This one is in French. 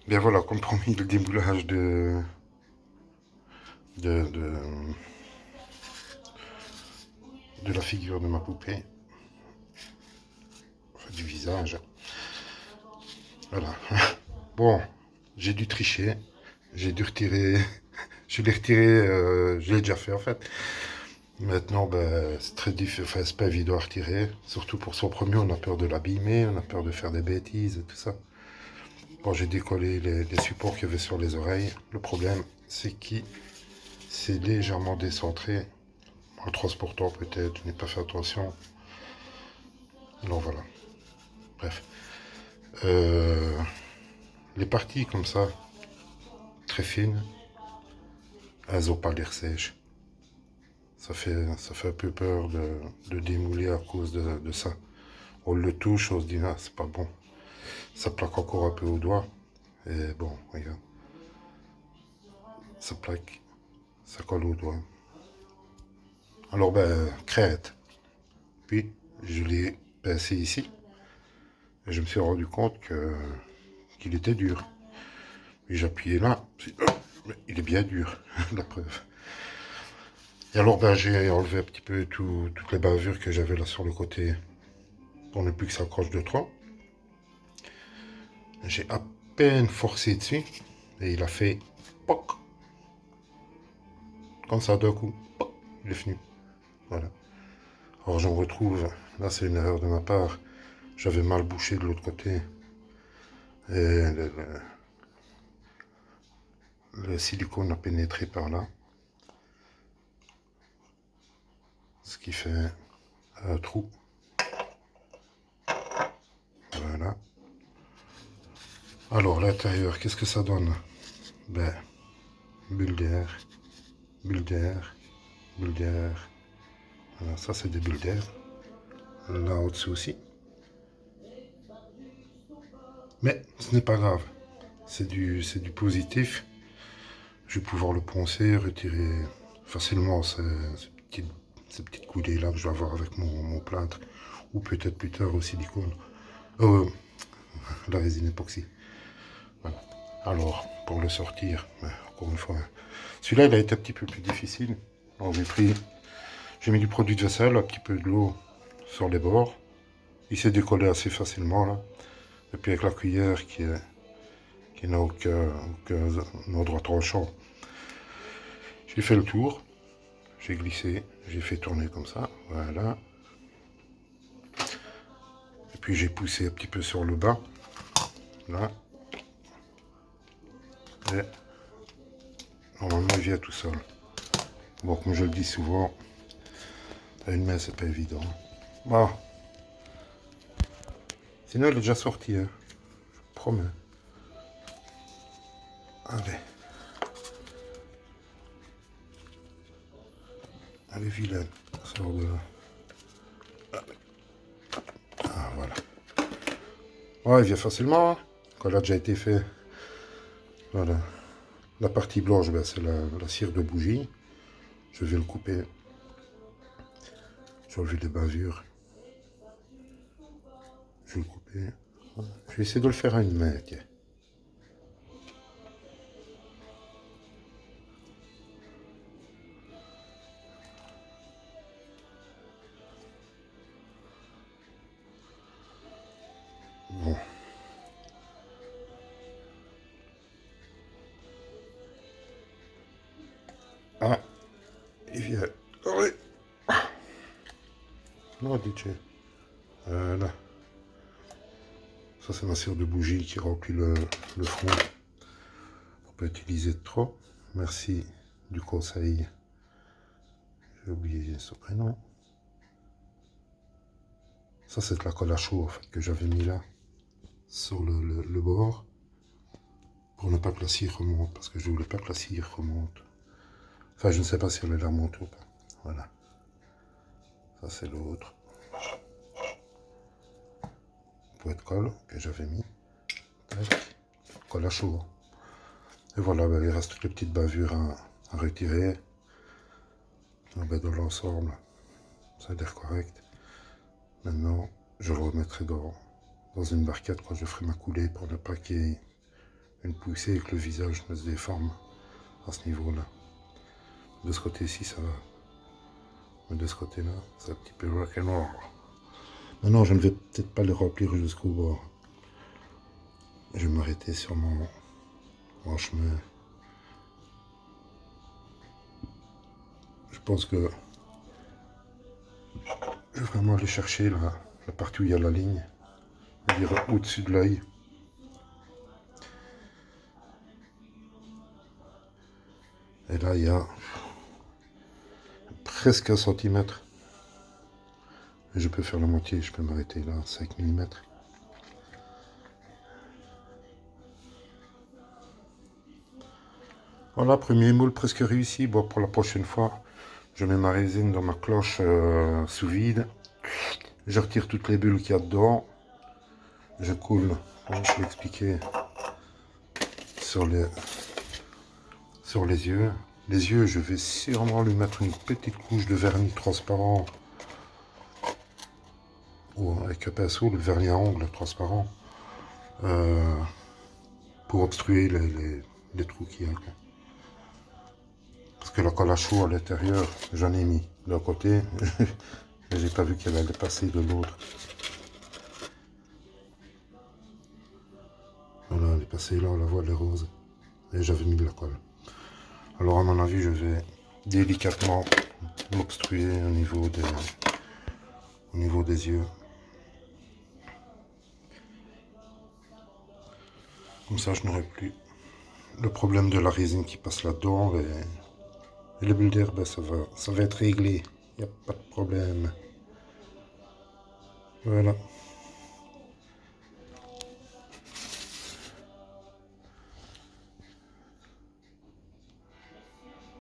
Bien voilà, comme promis, le démoulage de, de, de la figure de ma poupée, enfin du visage. Voilà. Bon, j'ai dû tricher, j'ai dû retirer, je l'ai retiré, je l'ai déjà fait en fait. Maintenant, ben, c'est très difficile, enfin, c'est pas évident à retirer, surtout pour son premier, on a peur de l'abîmer, on a peur de faire des bêtises et tout ça. Bon, j'ai décollé les supports qu'il y avait sur les oreilles. Le problème, c'est qu'il s'est légèrement décentré. En le transportant peut-être, je n'ai pas fait attention. Alors voilà, bref. Euh, les parties comme ça, très fines, elles n'ont pas l'air sèches. Ça fait un peu peur de démouler à cause de ça. On le touche, on se dit, ah, c'est pas bon. Ça plaque encore un peu au doigt. Et bon, regarde, ça plaque, ça colle au doigt. Alors ben, crête. Puis, je l'ai pincé ici. Et je me suis rendu compte qu'il était dur. Puis j'ai appuyé là. Il est bien dur, la preuve. Et alors ben, j'ai enlevé un petit peu toutes les bavures que j'avais là sur le côté pour ne plus que ça accroche de trop. J'ai à peine forcé dessus et il a fait poc, comme ça d'un coup. Poc, il est fini. Voilà. Alors j'en retrouve, là c'est une erreur de ma part, j'avais mal bouché de l'autre côté. Et le silicone a pénétré par là, ce qui fait un trou. Voilà. Alors l'intérieur, qu'est-ce que ça donne? Ben, bulle d'air, bulle d'air, bulle d'air. Voilà, ça c'est des bulles d'air. Là au-dessus aussi. Mais ce n'est pas grave. C'est du positif. Je vais pouvoir le poncer, retirer facilement ces petites coulées-là que je vais avoir avec mon plâtre. Ou peut-être plus tard au silicone. La résine époxy. Voilà. Alors, pour le sortir, encore une fois, celui-là, il a été un petit peu plus difficile. Alors, j'ai mis du produit de vaisselle, un petit peu de l'eau sur les bords. Il s'est décollé assez facilement, là. Et puis avec la cuillère qui n'a aucun endroit tranchant, j'ai fait le tour. J'ai glissé, j'ai fait tourner comme ça, voilà. Et puis j'ai poussé un petit peu sur le bas, là. Et normalement il vient tout seul. Bon, comme je le dis souvent, à une main c'est pas évident. Bon, sinon il est déjà sorti, hein. Je promets. Allez. Allez vilaine, sors de là. Ah voilà. Ouais, il vient facilement, hein, quand il a déjà été fait. Voilà. La partie blanche, ben, c'est la cire de bougie. Je vais le couper. J'ai enlevé les bavures. Je vais le couper. Je vais essayer de le faire à une main, tiens. Bon. Ah, il vient. Oui. Non, DJ. Voilà. Ça, c'est ma cire de bougie qui remplit le fond. Faut pas utiliser de trop. Merci du conseil. J'ai oublié ce prénom. Ça, c'est de la colle à chaud en fait, que j'avais mis là, sur le bord, pour ne pas que la cire remonte, parce que je voulais pas que la cire remonte. Enfin, je ne sais pas si elle est là remontée ou pas. Voilà. Ça, c'est l'autre. Pour être colle que j'avais mis. Tac. Colle à chaud. Et voilà, ben, il reste toutes les petites bavures à retirer. Ah ben, dans l'ensemble, ça a l'air correct. Maintenant, je le remettrai dans une barquette quand je ferai ma coulée pour ne pas qu'il y ait une poussée et que le visage ne se déforme à ce niveau-là. De ce côté-ci, ça va. Mais de ce côté-là, c'est un petit peu rock'n'roll. Maintenant, je ne vais peut-être pas le remplir jusqu'au bord. Je vais m'arrêter sur mon chemin. Je pense que je vais vraiment aller chercher la partie où il y a la ligne. Je veux dire au-dessus de l'œil. Et là, il y a presque 1 centimètre. Je peux faire la moitié, je peux m'arrêter là, 5 mm. Voilà, premier moule presque réussi. Bon, pour la prochaine fois, je mets ma résine dans ma cloche sous vide. Je retire toutes les bulles qu'il y a dedans. Je coule, comme je l'ai expliqué, sur les yeux. Les yeux, je vais sûrement lui mettre une petite couche de vernis transparent. Ou avec un pinceau, le vernis à ongles transparent. Pour obstruer les trous qu'il y a. Parce que la colle à chaud à l'intérieur, j'en ai mis d'un côté. Mais j'ai pas vu qu'elle allait passer de l'autre. Voilà, elle est passée là, on la voit, elle est rose. Et j'avais mis de la colle. Alors à mon avis, je vais délicatement m'obstruer au niveau des yeux. Comme ça, je n'aurai plus le problème de la résine qui passe là-dedans. Et les bulles d'air, ben, ça va être réglé. Il n'y a pas de problème. Voilà.